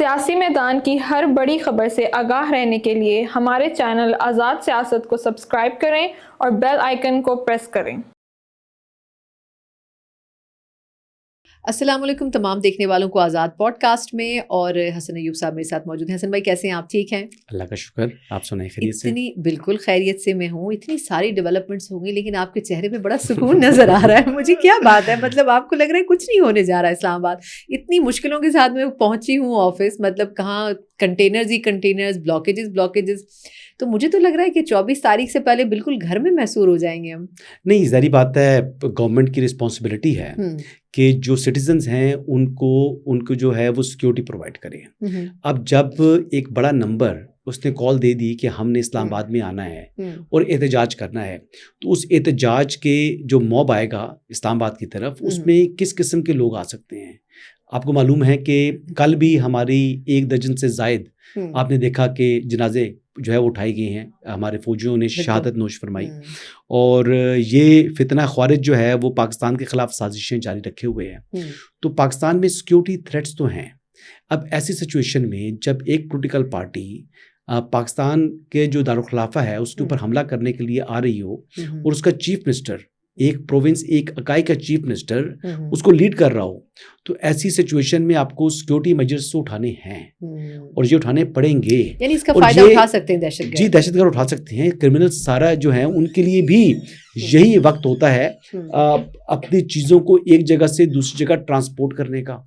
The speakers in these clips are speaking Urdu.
سیاسی میدان کی ہر بڑی خبر سے آگاہ رہنے کے لیے ہمارے چینل آزاد سیاست کو سبسکرائب کریں اور بیل آئیکن کو پریس کریں۔ السلام علیکم تمام دیکھنے والوں کو آزاد پوڈ کاسٹ میں، اور حسن ایوب صاحب میرے ساتھ موجود ہیں۔ حسن بھائی کیسے ہیں آپ؟ ٹھیک ہیں؟ اللہ کا شکر، آپ سنائیں خیریت سے؟ بالکل خیریت سے میں ہوں۔ اتنی ساری ڈیولپمنٹس ہوں گی لیکن آپ کے چہرے پہ بڑا سکون نظر آ رہا ہے مجھے، کیا بات ہے؟ مطلب آپ کو لگ رہا ہے کچھ نہیں ہونے جا رہا ہے اسلام آباد۔ اتنی مشکلوں کے ساتھ میں پہنچی ہوں آفس، مطلب کہاں کنٹینرز ہی کنٹینرز، بلاکیجز، تو مجھے تو لگ رہا ہے کہ 24 تاریخ سے پہلے بالکل گھر میں محصور ہو جائیں گے ہم۔ نہیں، ظاہری بات ہے، گورنمنٹ کی رسپانسبلٹی ہے کہ جو سٹیزنز ہیں ان کو جو ہے وہ سیکیورٹی پرووائڈ کریں۔ اب جب ایک بڑا نمبر اس نے کال دے دی کہ ہم نے اسلام آباد میں آنا ہے اور احتجاج کرنا ہے، تو اس احتجاج کے جو موب آئے گا اسلام آباد کی طرف، اس میں کس قسم کے لوگ آ سکتے ہیں؟ آپ کو معلوم ہے کہ کل بھی ہماری 1 درجن سے زائد آپ نے دیکھا کہ جنازے جو ہے وہ اٹھائی گئے ہیں، ہمارے فوجیوں نے شہادت نوش فرمائی، اور یہ فتنہ خوارج جو ہے وہ پاکستان کے خلاف سازشیں جاری رکھے ہوئے ہیں۔ تو پاکستان میں سیکیورٹی تھریٹس تو ہیں۔ اب ایسی سچویشن میں جب ایک پولیٹیکل پارٹی پاکستان کے جو دارالخلافہ ہے اس کے اوپر حملہ کرنے کے لیے آ رہی ہو، اور اس کا چیف منسٹر، ایک پروونس، ایک اکائی کا چیف منسٹر اس کو لیڈ کر رہا ہو، تو ایسی سچویشن میں آپ کو سیکیورٹی میجرز تو اٹھانے ہیں اور یہ اٹھانے پڑیں گے۔ یعنی اس کا فائدہ اٹھا سکتے ہیں دہشت گرد؟ جی، دہشت گرد اٹھا سکتے ہیں۔ کرمنل سارا جو ہیں ان کے لیے بھی یہی وقت ہوتا ہے اپنی چیزوں کو ایک جگہ سے دوسری جگہ ٹرانسپورٹ کرنے کا۔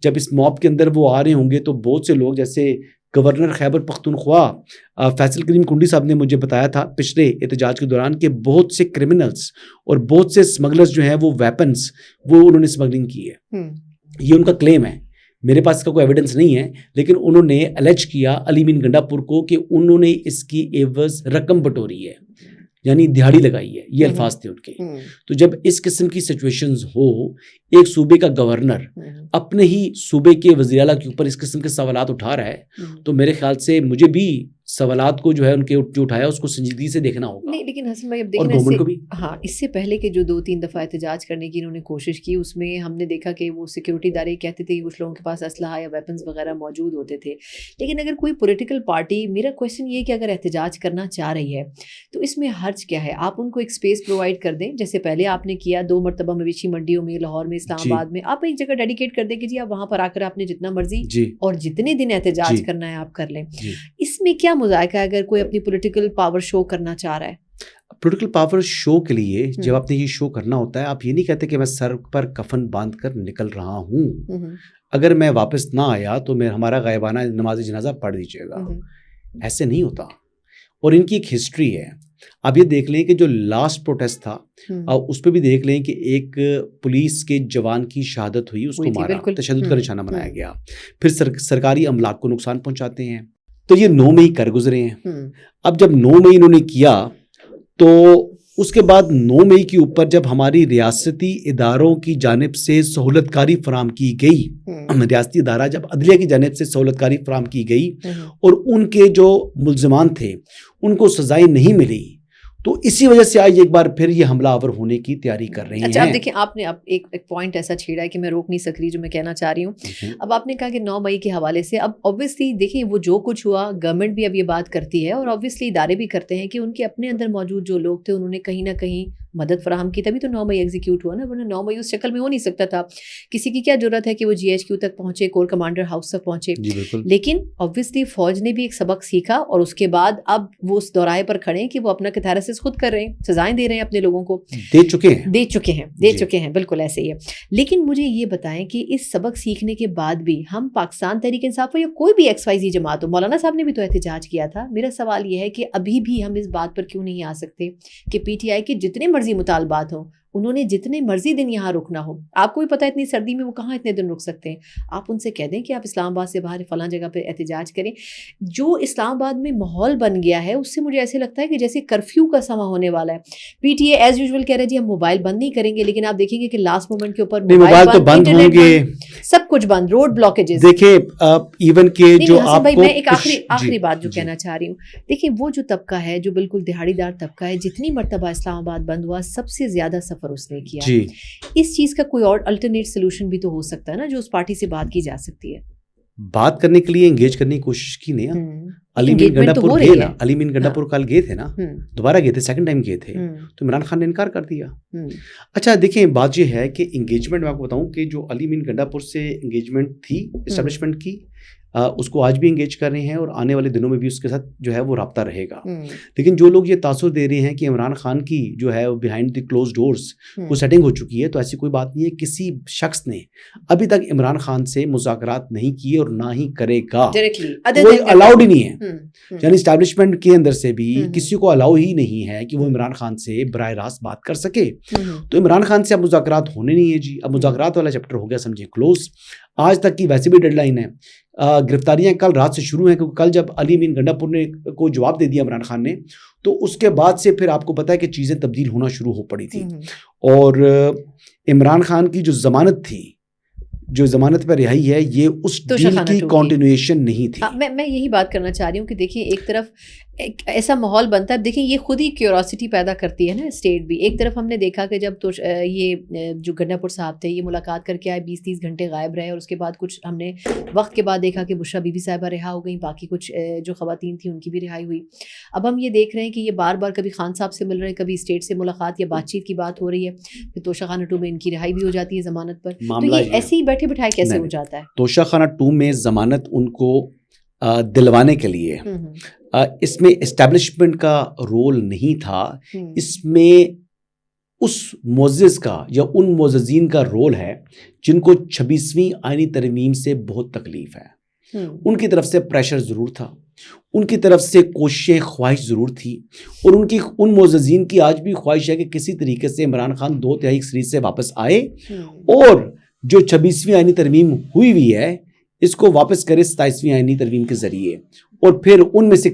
جب اس موب کے اندر وہ آ رہے ہوں گے تو بہت سے لوگ، جیسے گورنر خیبر پختونخوا فیصل کریم کنڈی صاحب نے مجھے بتایا تھا پچھلے احتجاج کے دوران کہ بہت سے کرمنلز اور بہت سے اسمگلرز جو ہیں وہ ویپنز وہ انہوں نے اسمگلنگ کی ہے۔ یہ ان کا کلیم ہے، میرے پاس اس کا کوئی ایویڈنس نہیں ہے، لیکن انہوں نے الیج کیا علی مین گنڈا پور کو کہ انہوں نے اس کی ایوز رقم بٹوری ہے، یعنی دہاڑی لگائی ہے، یہ الفاظ تھے ان کے۔ تو جب اس قسم کی سچویشنز ہو، ایک صوبے کا گورنر اپنے ہی صوبے کے وزیر اعلیٰ کے اوپر اس قسم کے سوالات اٹھا رہا ہے، تو میرے خیال سے مجھے بھی سوالات کو جو ہے ان کے جو اٹھایا اس کو سنجیدگی سے دیکھنا ہوگا۔ نہیں، لیکن حسن بھائی اب دیکھیں، ہاں، اس سے پہلے کے جو 2-3 دفعہ احتجاج کرنے کی انہوں نے کوشش کی، اس میں ہم نے دیکھا کہ وہ سیکیورٹی ادارے کہتے تھے کہ کچھ لوگوں کے پاس اسلحہ یا ویپنز وغیرہ موجود ہوتے تھے۔ لیکن اگر کوئی پولیٹیکل پارٹی، میرا کویشچن یہ ہے کہ اگر احتجاج کرنا چاہ رہی ہے تو اس میں حرج کیا ہے؟ آپ ان کو ایک اسپیس پرووائڈ کر دیں، جیسے پہلے آپ نے کیا 2 مرتبہ مویشی منڈیوں میں، لاہور میں، اسلام آباد میں، آپ ایک جگہ ڈیڈیکیٹ کر دیں کہ جی آپ وہاں پر آ کر آپ نے جتنا مرضی اور جتنے دن احتجاج کرنا ہے آپ کر لیں۔ اس میں کیا مذائقہ ہے اگر کوئی اپنی پولیٹیکل پاور شو کرنا چاہ رہا ہے؟ پولیٹیکل پاور شو کے لیے جب آپ نے یہ شو کرنا ہوتا ہے، آپ یہ نہیں کہتے کہ میں سر پر کفن باندھ کر نکل رہا ہوں، اگر میں واپس نہ آیا تو ہمارا غائبانہ نماز جنازہ پڑھ دیجیے گا، ایسے نہیں ہوتا۔ اور ان کی ایک ہسٹری ہے۔ آپ یہ دیکھ لیں کہ جو لاسٹ پروٹیسٹ تھا اس پہ بھی دیکھ لیں کہ ایک پولیس کے جوان کی شہادت ہوئی، اس کو مارا، تشدد کا نشانہ بنایا گیا، پھر سرکاری املاک کو نقصان پہنچاتے ہیں۔ تو یہ 9 مئی کر گزرے ہیں۔ اب جب 9 مئی انہوں نے کیا تو اس کے بعد 9 مئی کے اوپر جب ہماری ریاستی اداروں کی جانب سے سہولت کاری فراہم کی گئی، ریاستی ادارہ جب عدلیہ کی جانب سے سہولت کاری فراہم کی گئی اور ان کے جو ملزمان تھے ان کو سزائیں نہیں ملی، تو اسی وجہ سے آج ایک بار پھر یہ حملہ آور ہونے کی تیاری کر رہے ہیں۔ اچھا، اب دیکھیں، آپ نے اب ایک پوائنٹ ایسا چھیڑا ہے کہ میں روک نہیں سک رہی جو میں کہنا چاہ رہی ہوں۔ اب آپ نے کہا کہ 9 مئی کے حوالے سے، اب اوبویسلی دیکھیں وہ جو کچھ ہوا، گورنمنٹ بھی اب یہ بات کرتی ہے اور اوبویسلی ادارے بھی کرتے ہیں کہ ان کے اپنے اندر موجود جو لوگ تھے انہوں نے کہیں نہ کہیں مدد فراہم کی، تبھی تو 9 مئی ایگزیکیوٹ ہوا نا، ورنہ 9 مئی اس شکل میں ہو نہیں سکتا تھا۔ کسی کی کیا ضرورت ہے کہ وہ GHQ تک پہنچے، کور کمانڈر ہاؤس تک پہنچے؟ لیکن اوبویسلی فوج نے بھی ایک سبق سیکھا اور اس کے بعد اب وہ اس دورائے پر کھڑے ہیں کہ وہ اپنا کیتھارسس خود کر رہے ہیں، سزائیں دے رہے ہیں اپنے لوگوں کو، دے چکے ہیں، بالکل ایسے ہی ہے۔ لیکن مجھے یہ بتائیں کہ اس سبق سیکھنے کے بعد بھی ہم پاکستان تحریک انصاف یا کوئی بھی XYZ جماعت ہو، مولانا صاحب نے بھی تو احتجاج کیا تھا، میرا سوال یہ ہے کہ ابھی بھی ہم اس بات پر کیوں نہیں آ سکتے کہ PTI کے جتنے مرضی مطالبات ہوں، انہوں نے جتنے مرضی دن یہاں رکنا ہو، آپ کو بھی پتہ ہے اتنی سردی میں وہ کہاں اتنے دن رک سکتے ہیں، آپ ان سے کہہ دیں کہ آپ اسلام آباد سے باہر فلاں جگہ پہ احتجاج کریں۔ جو اسلام آباد میں ماحول بن گیا ہے اس سے مجھے ایسے لگتا ہے کہ جیسے کرفیو کا سما ہونے والا ہے۔ PTA ایز یوزول کہہ رہے جی ہم موبائل بند نہیں کریں گے، لیکن آپ دیکھیں گے کہ لاسٹ مومنٹ کے اوپر موبائل تو بند ہوں گے، سب کچھ بند، روڈ بلاکیجز۔ دیکھیں ایون کہ جو آپ کو، میں ایک آخری بات جو کہنا چاہ رہی ہوں، دیکھیں وہ جو طبقہ ہے جو بالکل دہاڑی دار طبقہ ہے، جتنی مرتبہ اسلام آباد بند ہوا سب سے زیادہ سفر اس نے کیا۔ اس چیز کا کوئی اور الٹرنیٹ سولوشن بھی تو ہو سکتا ہے نا جو اس پارٹی سے بات کی جا سکتی ہے۔ بات کرنے کے لیے انگیج کرنے کی کوشش کی نہیں. علی مین گنڈاپور گئے نا, علی مین گنڈاپور کل گئے تھے نا, دوبارہ گئے تھے, سیکنڈ ٹائم گئے تھے, تو عمران خان نے انکار کر دیا. اچھا دیکھیں بات یہ ہے کہ انگیجمنٹ میں آپ کو بتاؤں کہ جو علی مین گنڈاپور سے انگیجمنٹ تھی اسٹیبلشمنٹ کی, اس کو آج بھی انگیج کر رہے ہیں اور آنے والے دنوں میں بھی اس کے ساتھ جو ہے وہ رابطہ رہے گا. لیکن جو لوگ یہ تاثر دے رہے ہیں کہ عمران خان کی جو ہے بیہائنڈ دی کلوز ڈورز وہ سیٹنگ ہو چکی ہے, تو ایسی کوئی بات نہیں ہے. کسی شخص نے ابھی تک عمران خان سے مذاکرات نہیں کیے اور نہ ہی کرے گا, کوئی الاؤڈ ہی نہیں ہے. یعنی اسٹیبلشمنٹ کے اندر سے بھی کسی کو الاؤ ہی نہیں ہے کہ وہ عمران خان سے براہ راست بات کر سکے. تو عمران خان سے اب مذاکرات ہونے نہیں ہے جی, اب مذاکرات والا چیپٹر ہو گیا سمجھے کلوز. آج تک کی ویسے بھی ڈیڈ لائن ہے, گرفتاریاں کل رات سے شروع ہیں, کیونکہ کل جب علی مین گنڈاپور نے کو جواب دے دیا عمران خان نے, تو اس کے بعد سے پھر آپ کو پتا ہے کہ چیزیں تبدیل ہونا شروع ہو پڑی تھی. اور عمران خان کی جو ضمانت تھی, جو ضمانت پر رہائی ہے, یہ اس ڈیل کی کنٹینیویشن نہیں تھی. میں یہی بات کرنا چاہ رہی ہوں کہ دیکھیں ایک طرف ایک ایسا ماحول بنتا ہے, دیکھیں یہ خود ہی کیوریوسٹی پیدا کرتی ہے نا اسٹیٹ بھی. ایک طرف ہم نے دیکھا کہ جب تو یہ جو گنڈاپور صاحب تھے یہ ملاقات کر کے آئے, 20-30 گھنٹے غائب رہے, اور اس کے بعد کچھ ہم نے وقت کے بعد دیکھا کہ بشرا بی بی صاحبہ رہا ہو گئیں, باقی کچھ جو خواتین تھیں ان کی بھی رہائی ہوئی. اب ہم یہ دیکھ رہے ہیں کہ یہ بار بار کبھی خان صاحب سے مل رہے ہیں, کبھی اسٹیٹ سے ملاقات یا بات چیت کی بات ہو رہی ہے, پھر توشہ خانہ 2 میں ان کی رہائی بھی ہو جاتی ہے ضمانت پر. تو یہ ایسے ہی بیٹھے بٹھائے کیسے ہو جاتا ہے؟ توشہ خانہ 2 میں ضمانت ان کو دلوانے کے لیے, اس میں اسٹیبلشمنٹ کا رول نہیں تھا, اس میں اس معزز کا یا ان معززین کا رول ہے جن کو 26ویں آئینی ترمیم سے بہت تکلیف ہے. ان کی طرف سے پریشر ضرور تھا, ان کی طرف سے کوششیں خواہش ضرور تھی, اور ان معززین کی آج بھی خواہش ہے کہ کسی طریقے سے عمران خان 2/3 اکثریت سے واپس آئے, اور جو 26ویں آئینی ترمیم ہوئی ہے اس کو واپس کرے 27ویں آئینی ترمیم کے ذریعے, اور پھر ان میں سے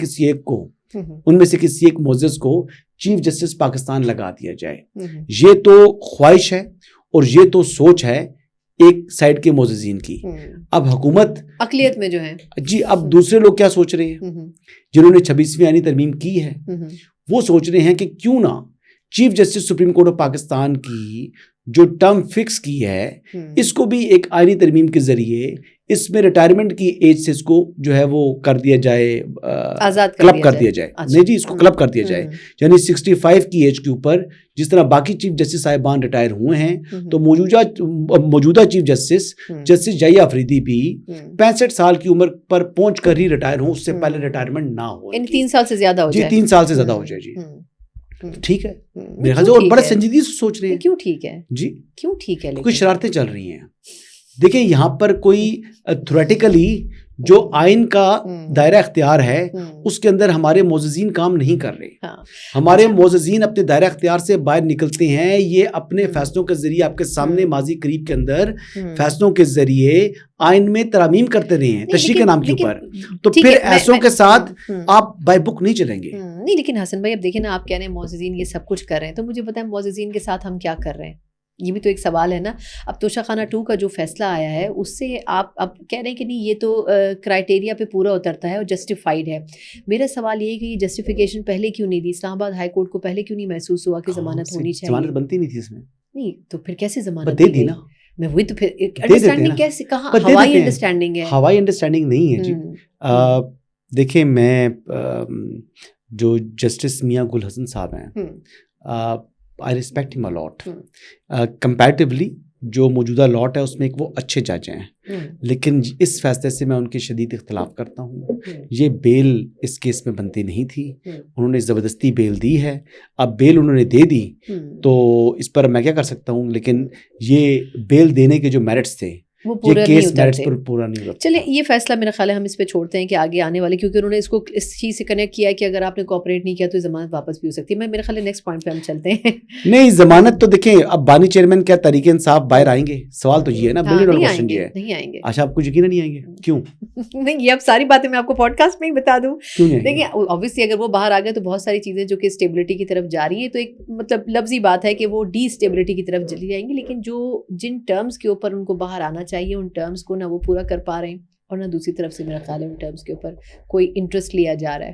کسی ایک معزز کو چیف جسٹس پاکستان لگا دیا جائے. یہ تو خواہش ہے اور یہ تو سوچ ہے ایک سائڈ کے معززین کی. اب حکومت اقلیت میں جو ہے جی, اب دوسرے لوگ کیا سوچ رہے ہیں جنہوں نے 26ویں آئینی ترمیم کی ہے, وہ سوچ رہے ہیں کہ کیوں نہ chief justice supreme court of Pakistan کی جو ٹرم فکس کی ہے اس کو بھی ایک آئینی ترمیم کے ذریعے اس میں ریٹائرمنٹ کی ایج سے اس کو جو ہے وہ کر دیا جائے, کلب کر دیا جائے. نہیں جی, اس کو کلب کر دیا جائے, یعنی 65 کی ایج کے اوپر جس طرح باقی چیف جسٹس صاحبان ریٹائر ہوئے ہیں, تو موجودہ چیف جسٹس جائیہ افریدی بھی 65 سال کی عمر پر پہنچ کر ہی ریٹائر ہوں, اس سے پہلے ریٹائرمنٹ نہ ہو, 3 سال سے زیادہ ہو جائے. جی 3 سال سے زیادہ ہو جائے. جی ٹھیک ہے, میرے خیال سے اور بڑا سنجیدگی سے سوچ رہے ہیں. کیوں ٹھیک ہے جی, کیوں ٹھیک ہے؟ کوئی شرارتیں چل رہی ہیں. دیکھیں یہاں پر کوئی تھیوریٹیکلی جو آئین کا دائرہ اختیار ہے اس کے اندر ہمارے معززین کام نہیں کر رہے. ہمارے معززین اپنے دائرہ اختیار سے باہر نکلتے ہیں, یہ اپنے فیصلوں کے ذریعے آپ کے سامنے ماضی قریب کے اندر فیصلوں کے ذریعے آئین میں ترامیم کرتے رہے ہیں تشریح کے نام کے اوپر, تو پھر ایسوں کے ساتھ آپ بائی بک نہیں چلیں گے. نہیں لیکن حسن بھائی اب دیکھیں نا, آپ کہہ رہے ہیں معززین یہ سب کچھ کر رہے ہیں, تو مجھے پتا ہے معززین کے ساتھ ہم کیا کر رہے ہیں, یہ بھی تو ایک سوال ہے نا. اب توشہ خانہ 2 کا جو فیصلہ آیا ہے اس سے آپ اب کہہ رہے ہیں کہ نہیں یہ تو کرائٹیریا پہ پورا اترتا ہے اور جسٹیفائڈ ہے. میرا سوال یہ ہے کہ یہ جسٹیفیکیشن پہلے کیوں نہیں دی, اسلام آباد ہائی کورٹ کو پہلے کیوں نہیں محسوس ہوا کہ ضمانت ہونی چاہیے؟ ضمانت بنتی نہیں تھی اس میں. نہیں تو پھر کیسے ضمانت دے دی نا؟ میں وہی تو پھر انڈرسٹینڈنگ کیسے, کہاں ہوائی انڈرسٹینڈنگ ہے؟ ہوائی انڈرسٹینڈنگ نہیں ہے جی. دیکھیں میں جو جسٹس میاں گل حسن صاحب ہیں, I respect him a lot. Comparatively جو موجودہ لاٹ ہے اس میں ایک وہ اچھے جج ہیں, لیکن اس فیصلے سے میں ان کے شدید اختلاف کرتا ہوں. یہ بیل اس کیس میں بنتی نہیں تھی, انہوں نے زبردستی بیل دی ہے. اب بیل انہوں نے دے دی تو اس پر میں کیا کر سکتا ہوں, لیکن یہ بیل دینے کے جو میرٹس تھے وہ پورا نہیں اترتے. پورا نہیں اترتے. چلیں یہ فیصلہ میرا خیال ہے ہم اس پہ چھوڑتے ہیں کہ آگے آنے والے, کیونکہ انہوں نے اس کو اس چیز سے کنیکٹ کیا ہے کہ اگر آپ نے کوآپریٹ نہیں کیا تو ضمانت واپس بھی ہو سکتی ہے. میں میرا خیال ہے نیکسٹ پوائنٹ پہ ہم چلتے ہیں. نہیں ضمانت تو دیکھیں, اب بانی چیئرمین کیا تحریک انصاف باہر آئیں گے, سوال تو یہ ہے نا, بلین کوشچن یہ ہے. نہیں آئیں گے. اچھا آپ کو یقین نہیں آئیں گے, کیوں نہیں, یہ اب ساری باتیں میں آپ کو پوڈ کاسٹ میں ہی بتا دوں. دیکھیں obviously اگر وہ باہر آ گئے تو بہت ساری چیزیں جو کہ اسٹیبلٹی کی طرف جا رہی ہیں, تو ایک مطلب لفظی بات ہے کہ وہ ڈی اسٹیبلٹی کی طرف چلی جائیں گی, لیکن جو جن ٹرمز کے اوپر ان کو باہر آنا چاہیے ان ٹرمز کو نہ وہ پورا کر پا رہے ہیں, اور نہ دوسری طرف سے میرا خیال ہے ان ٹرمز کے اوپر کوئی انٹرسٹ لیا جا رہا ہے.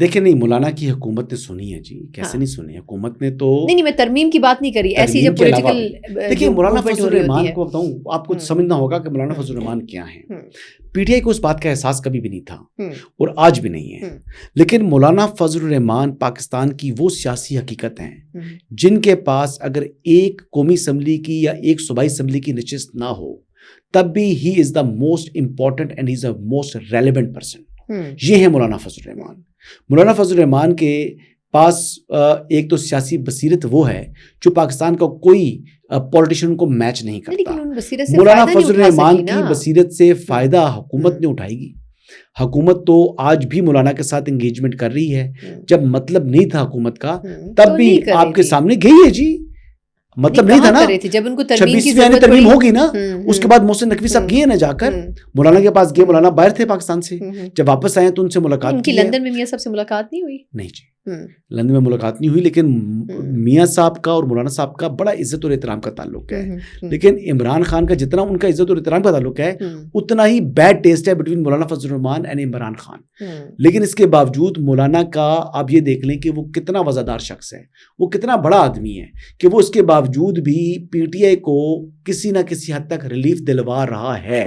دیکھیں نہیں مولانا کی حکومت نے سنی ہے جی, کیسے نہیں سنی حکومت نے تو. نہیں میں ترمیم کی بات نہیں کری, ایسی جب پولیٹیکل. دیکھیں مولانا فضل الرحمان کو بتاؤں, آپ کو سمجھنا ہوگا کہ مولانا فضل الرحمان کیا ہیں. پی ٹی آئی کو اس بات کا احساس کبھی بھی نہیں تھا اور آج بھی نہیں ہے, لیکن مولانا فضل الرحمان پاکستان کی وہ سیاسی حقیقت ہیں جن کے پاس اگر ایک قومی اسمبلی کی یا ایک صوبائی اسمبلی کی نشست نہ ہو تب بھی he is the most important and he is the most relevant person. یہ ہے مولانا فضل الرحمان. مولانا فضل الرحمان کے پاس ایک تو سیاسی بصیرت وہ ہے جو پاکستان کا کوئی پولیٹیشین کو میچ نہیں کرتا. مولانا فضل الرحمان کی بصیرت سے فائدہ حکومت نے اٹھائے گی. حکومت تو آج بھی مولانا کے ساتھ انگیجمنٹ کر رہی ہے. جب مطلب نہیں تھا حکومت کا تب بھی آپ کے سامنے گئی ہے جی, مطلب نہیں تھا نا. جب ان کو 26ویں ترمیم ہوگی نا, اس کے بعد محسن نقوی صاحب گئے نا جا کر مولانا کے پاس گئے. مولانا باہر تھے پاکستان سے, جب واپس آئے تو ان سے ملاقات کی. لندن میں میاں صاحب سے ملاقات نہیں ہوئی؟ نہیں جی, لندن میں ملاقات نہیں ہوئی, لیکن میاں صاحب کا اور مولانا صاحب کا بڑا عزت اور احترام کا تعلق ہے. لیکن عمران خان کا جتنا ان کا عزت اور احترام کا تعلق ہے اتنا ہی بیڈ ٹیسٹ ہے between Maulana Fazal Rahman and Imran Khan. لیکن اس کے باوجود مولانا کا آپ یہ دیکھ لیں کہ وہ کتنا وزادار شخص ہے, وہ کتنا بڑا آدمی ہے کہ وہ اس کے باوجود بھی پی ٹی آئی کو کسی نہ کسی حد تک ریلیف دلوا رہا ہے.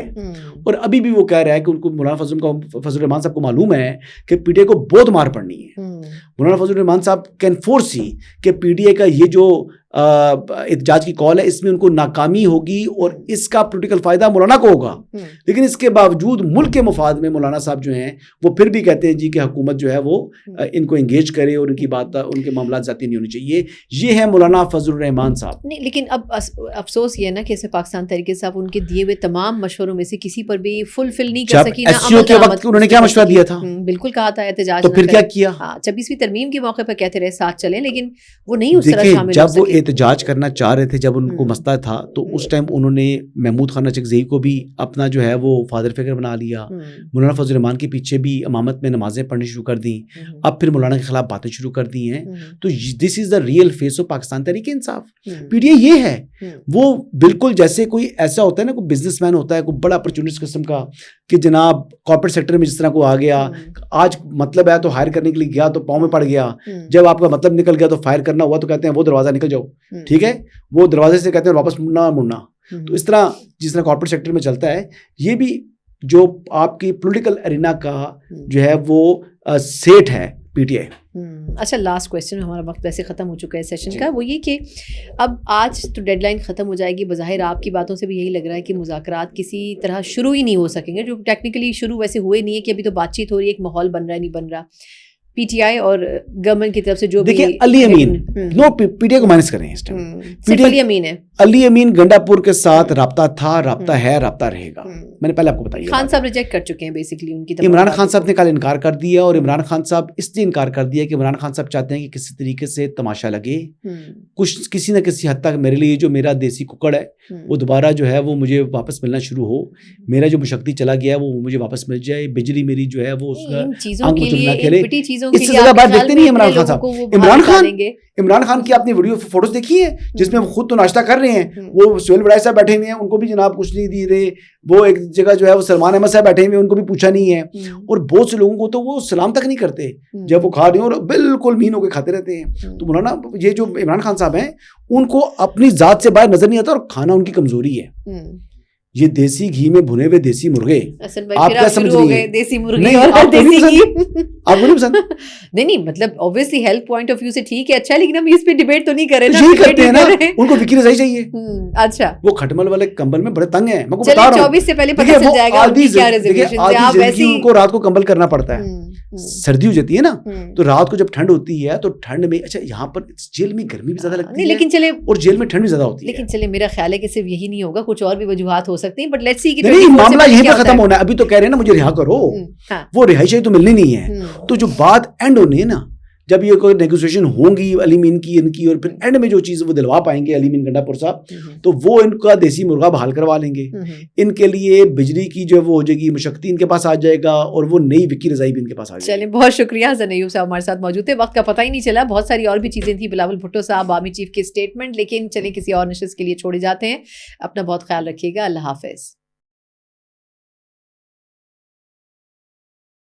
اور ابھی بھی وہ کہہ رہا ہے کہ ان کو مولانا فضل الرحمان صاحب کو معلوم ہے کہ پی ٹی آئی کو بہت مار پڑنی ہے. مولانا فضل الرحمان صاحب کین فورسی کہ پی ڈی اے کا یہ جو احتجاج کی کال ہے اس میں ان کو ناکامی ہوگی اور اس کا پولیٹیکل فائدہ مولانا کو ہوگا. لیکن اس کے باوجود ملک کے مفاد میں مولانا صاحب جو ہیں وہ پھر بھی کہتے ہیں جی کہ حکومت جو ہے وہ ان کو انگیج کرے اور ان کی بات ان کے معاملات ذاتی نہیں ہونی چاہیے. یہ ہے مولانا فضل الرحمان صاحب. نہیں لیکن اب افسوس یہ ہے نا کہ اسے پاکستان تحریک صاحب ان کے دیے ہوئے تمام مشوروں میں سے کسی پر بھی فلفل نہیں کر سکی. کے وقت انہوں نے کیا مشورہ دیا تھا؟ بالکل کہا تھا احتجاج, تو پھر کیا کیا؟ 26ویں ترمیم کے موقع پر کہتے رہے ساتھ چلیں, لیکن وہ نہیں اس طرح شامل. جب وہ احتجاج کرنا چاہ رہے تھے, جب ان کو مسئلہ تھا تو اس ٹائم انہوں نے محمود خان اچکزئی کو بھی اپنا جو ہے وہ فادر فگر بنا لیا. مولانا فضل الرحمان کے پیچھے بھی امامت میں نمازیں پڑھنی شروع کر دیں. اب پھر مولانا کے خلاف باتیں شروع کر دی ہیں. تو this is the real face of Pakistan Tehreek Insaf. P T I یہ ہے, وہ بالکل جیسے کوئی ایسا ہوتا ہے نا, کوئی بزنس مین ہوتا ہے, کوئی بڑا اپرچونسٹ قسم کا, کہ جناب کارپوریٹ سیکٹر میں جس طرح کو آ گیا, آج مطلب ہے تو ہائر کرنے کے لیے گیا تو پاؤں میں پڑ گیا, جب آپ کا مطلب نکل گیا تو فائر کرنا ہوا تو کہتے ہیں وہ دروازہ نکل جاؤ, ٹھیک ہے, وہ دروازے سے کہتے ہیں واپس مڑنا. تو اس طرح جس طرح کارپوریٹ سیکٹر میں چلتا ہے, یہ بھی جو آپ کی پولیٹیکل ارینا کا جو ہے وہ سیٹ ہے پی ٹی آئی. اچھا لاسٹ کویسچن, ہمارا وقت ویسے ختم ہو چکا ہے سیشن کا, وہ یہ کہ اب آج تو ڈیڈ لائن ختم ہو جائے گی, بظاہر آپ کی باتوں سے بھی یہی لگ رہا ہے کہ مذاکرات کسی طرح شروع ہی نہیں ہو سکیں گے, جو ٹیکنیکلی شروع ویسے ہوئے نہیں ہے کہ ابھی تو بات چیت ہو رہی ہے, ایک ماحول بن رہا ہے, نہیں بن رہا. پی ٹی آئی اور گورنمنٹ کی طرف سے جو دیکھیں علی امین, نو پی ٹی آئی کو مائنس کریں اس ٹائم, علی امین ہے, علی امین گنڈا پور کے ساتھ رابطہ تھا, رابطہ ہے, رابطہ رہے گا. میں نے پہلے آپ کو بتایا خان صاحب ریجیکٹ کر چکے ہیں بیسیکلی ان کی. عمران خان صاحب نے کل انکار کر دیا, اور عمران خان صاحب اس لیے انکار کر دیا کہ عمران خان صاحب چاہتے ہیں کہ کسی طریقے سے تماشا لگے, کچھ کسی نہ کسی حد تک میرے لیے جو میرا دیسی ککڑ ہے وہ دوبارہ جو ہے وہ مجھے واپس ملنا شروع ہو, میرا جو مشکتی چلا گیا ہے وہ مجھے واپس مل جائے, بجلی میری جو ہے وہ اس سے زیادہ بات دیکھتے نہیں عمران خان صاحب. عمران خان کی آپ نے ویڈیو فوٹوز دیکھی ہیں جس میں وہ خود تو ناشتہ کر رہے ہیں, وہ سہیل بڑائی صاحب بیٹھے ہوئے ہیں, ان کو بھی جناب کچھ نہیں دی رہے, وہ ایک جگہ جو ہے وہ سلمان احمد صاحب بیٹھے ہوئے ہیں, ان کو بھی پوچھا نہیں ہے, اور بہت سے لوگوں کو تو وہ سلام تک نہیں کرتے جب وہ کھا رہے ہیں, اور بالکل مین ہو کے کھاتے رہتے ہیں. تو مولانا یہ جو عمران خان صاحب ہیں ان کو اپنی ذات سے باہر نظر نہیں آتا, اور کھانا ان کی کمزوری ہے. یہ دیسی گھی میں بھنے ہوئے دیسی مرغے, آپ کیا سمجھ رہی ہیں؟ دیسی مرغے اور دیسی گھی آپ کو نہیں پسند؟ نہیں مطلب obviously health point of view سے ٹھیک ہے, اچھا ہے, لیکن ہم اس پہ ڈیبیٹ تو نہیں کر رہے نا. یہی کرتے ہیں نا, ان کو وکی رضائی چاہیے. اچھا وہ کھٹمل والے کمبل میں بڑے تنگ ہیں, میں کو بتا رہا ہوں. 24 سے پہلے پتہ چل جائے گا ان کی کیا ریزرویشن ہے. آپ ویسے ہی ان کو رات کو کمبل کرنا پڑتا ہے, سردی ہو جاتی ہے نا, تو رات کو جب ٹھنڈ ہوتی ہے تو ٹھنڈ میں, اچھا یہاں پر جیل میں گرمی بھی زیادہ لگتی ہے لیکن چلے, اور جیل میں ٹھنڈ بھی زیادہ ہوتی ہے. لیکن چلے میرا خیال ہے کہ صرف یہی نہیں ہوگا, کچھ اور بھی وجوہات ہو سکتی ہیں, بٹ لیٹس سی کہ نہیں معاملہ یہیں پہ ختم ہونا ہے. ابھی تو کہہ رہے ہیں نا مجھے رہا کرو, وہ رہائشی تو ملنی نہیں ہے. تو جو بات اینڈ ہونی ہے نا, جب یہ کوئی نیگوسیشن ہوں گی علی مین کی ان کی, اور پھر اینڈ میں جو چیز وہ دلوا پائیں گے علی مین گنڈا پور صاحب, تو وہ ان کا دیسی مرغا بحال کروا لیں گے. ان کے لیے بجلی کی جو وہ ہو جائے گی مشکتی ان کے پاس آ جائے گا, اور وہ نئی وکی رضائی بھی ان کے پاس آ جائے گی. چلیں بہت شکریہ, حسن ایوب صاحب ہمارے ساتھ موجود تھے, وقت کا پتہ ہی نہیں چلا, بہت ساری اور بھی چیزیں تھیں, بلاول بھٹو صاحب آرمی چیف کے اسٹیٹمنٹ, لیکن چلیں کسی اور نشست کے لیے چھوڑے جاتے ہیں. اپنا بہت خیال رکھیے گا, اللہ حافظ.